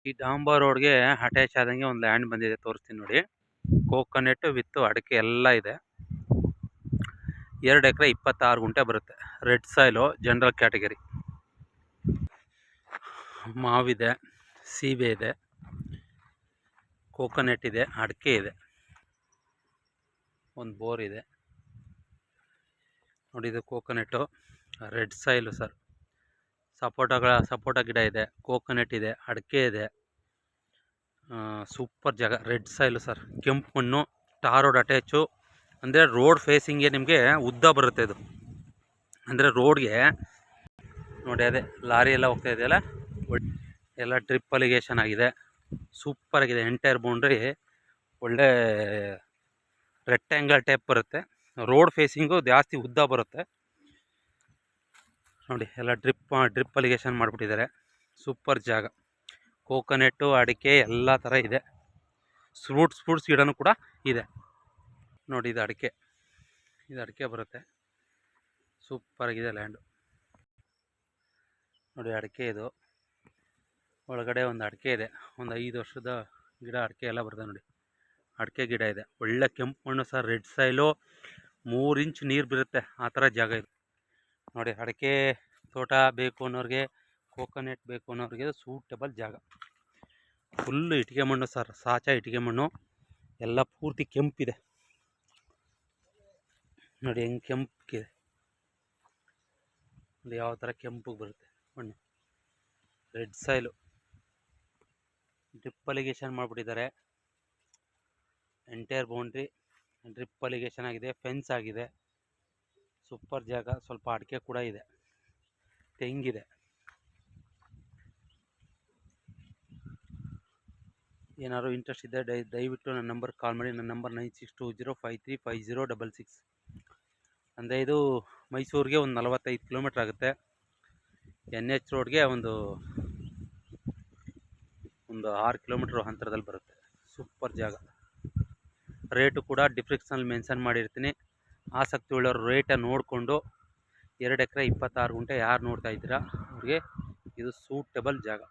ಈ ಡಾಂಬರ್ ರೋಡ್ಗೆ ಅಟ್ಯಾಚ್ ಆದಂಗೆ ಒಂದು ಲ್ಯಾಂಡ್ ಬಂದಿದೆ, ತೋರಿಸ್ತೀನಿ ನೋಡಿ. ಕೋಕೋನಟ್ ವಿತ್ ಅಡಿಕೆ ಎಲ್ಲ ಇದೆ. 2 ಎಕರೆ 26 ಗುಂಟೆ ಬರುತ್ತೆ. Red soil, general category. ಮಾವಿದೆ, ಸೀಬೆ ಇದೆ, ಕೋಕೋನಟ್ ಇದೆ, ಅಡಿಕೆ ಇದೆ, ಒಂದು ಬೋರ್ ಇದೆ ನೋಡಿ. ಇದು ಕೋಕೋನಟ್ಟು, ರೆಡ್ ಸಾಯಿಲು ಸರ್. ಸಪೋಟ ಗಿಡ ಇದೆ, ಕೋಕೋನಟ್ ಇದೆ, ಅಡಿಕೆ ಇದೆ. ಸೂಪರ್ ಜಾಗ. ರೆಡ್ ಸಾಯಿಲು ಸರ್, ಕೆಂಪು ಮಣ್ಣು, ಟಾರ್ ರೋಡ್ ಅಟ್ಯಾಚು. ಅಂದರೆ ರೋಡ್ ಫೇಸಿಂಗ್ಗೆ ನಿಮಗೆ ಉದ್ದ ಬರುತ್ತೆ ಇದು. ಅಂದರೆ ರೋಡ್ಗೆ ನೋಡಿ, ಅದೇ ಲಾರಿ ಎಲ್ಲ ಹೋಗ್ತಾ ಇದೆಯಲ್ಲ, ಎಲ್ಲ ಡ್ರಿಪ್ ಅಲಿಗೇಷನ್ ಆಗಿದೆ. ಸೂಪರ್ ಆಗಿದೆ. ಎಂಟೈರ್ ಬೌಂಡ್ರಿ ಒಳ್ಳೆ ರೆಕ್ಟ್ಯಾಂಗಲ್ ಟೈಪ್ ಬರುತ್ತೆ. ರೋಡ್ ಫೇಸಿಂಗು ಜಾಸ್ತಿ ಉದ್ದ ಬರುತ್ತೆ ನೋಡಿ. ಎಲ್ಲ ಡ್ರಿಪ್ ಅಲಿಗೇಷನ್ ಮಾಡಿಬಿಟ್ಟಿದ್ದಾರೆ. ಸೂಪರ್ ಜಾಗ. ಕೋಕೋನಟ್ಟು, ಅಡಿಕೆ ಎಲ್ಲ ಥರ ಇದೆ. ಫ್ರೂಟ್ಸ್ ಗಿಡನೂ ಕೂಡ ಇದೆ ನೋಡಿ. ಇದು ಅಡಿಕೆ ಬರುತ್ತೆ. ಸೂಪರಾಗಿದೆ ಲ್ಯಾಂಡು ನೋಡಿ. ಅಡಿಕೆ ಇದು ಒಳಗಡೆ ಒಂದು ಅಡಿಕೆ ಇದೆ. ಒಂದು 5 ವರ್ಷದ ಗಿಡ ಅಡಿಕೆ ಎಲ್ಲ ಬರ್ತದೆ ನೋಡಿ. ಅಡಿಕೆ ಗಿಡ ಇದೆ. ಒಳ್ಳೆ ಕೆಂಪು ಮಣ್ಣು ಸರ್. ರೆಡ್ ಸಾಯಿಲು, 3 ಇಂಚ್ ನೀರು ಬರುತ್ತೆ ಆ ಥರ ಜಾಗ ಇದು ನೋಡಿ. ಅಡಿಕೆ ತೋಟ ಬೇಕು ಅನ್ನೋರಿಗೆ, ಕೋಕೋನಟ್ ಬೇಕು ಅನ್ನೋರಿಗೆ ಸೂಟಬಲ್ ಜಾಗ. ಫುಲ್ಲು ಇಟ್ಟಿಗೆ ಮಣ್ಣು ಸರ್, ಸಾಚಾ ಇಟ್ಟಿಗೆ ಮಣ್ಣು. ಎಲ್ಲ ಪೂರ್ತಿ ಕೆಂಪಿದೆ ನೋಡಿ. ಹೆಂಗೆ ಕೆಂಪಿದೆ ನೋಡಿ, ಯಾವ ಥರ ಕೆಂಪು ಬರುತ್ತೆ ಮಣ್ಣು. ರೆಡ್ ಸಾಯಿಲು, ಡ್ರಿಪ್ ಅಲಿಗೇಷನ್ ಮಾಡಿಬಿಟ್ಟಿದ್ದಾರೆ. ಎಂಟೈರ್ ಬೌಂಡ್ರಿ ಡ್ರಿಪ್ ಅಲಿಗೇಷನ್ ಆಗಿದೆ, ಫೆನ್ಸ್ ಆಗಿದೆ. ಸೂಪರ್ ಜಾಗ. ಸ್ವಲ್ಪ ಅಡಿಕೆ ಕೂಡ ಇದೆ, ತೆಂಗಿದೆ. ಏನಾದ್ರು ಇಂಟ್ರೆಸ್ಟ್ ಇದೆ ದಯವಿಟ್ಟು ನನ್ನ ನಂಬರ್ ಕಾಲ್ ಮಾಡಿ. ನನ್ನ ನಂಬರ್ 9620535066. ಅಂದರೆ ಇದು ಮೈಸೂರಿಗೆ ಒಂದು 45 ಕಿಲೋಮೀಟ್ರ್ ಆಗುತ್ತೆ. NH ರೋಡ್ಗೆ ಒಂದು 6 ಕಿಲೋಮೀಟ್ರ್ ಅಂತರದಲ್ಲಿ ಬರುತ್ತೆ. ಸೂಪರ್ ಜಾಗ. ರೇಟು ಕೂಡ ಡಿಸ್ಕ್ರಿಪ್ಷನಲ್ಲಿ ಮೆನ್ಷನ್ ಮಾಡಿರ್ತೀನಿ. ಆಸಕ್ತಿ ಉಳ್ಳವರು ರೇಟ ನೋಡಿಕೊಂಡು 2 ಎಕರೆ 26 ಗುಂಟೆ ಯಾರು ನೋಡ್ತಾ ಇದ್ದೀರಾ ಅವ್ರಿಗೆ ಇದು ಸೂಟಬಲ್ ಜಾಗ.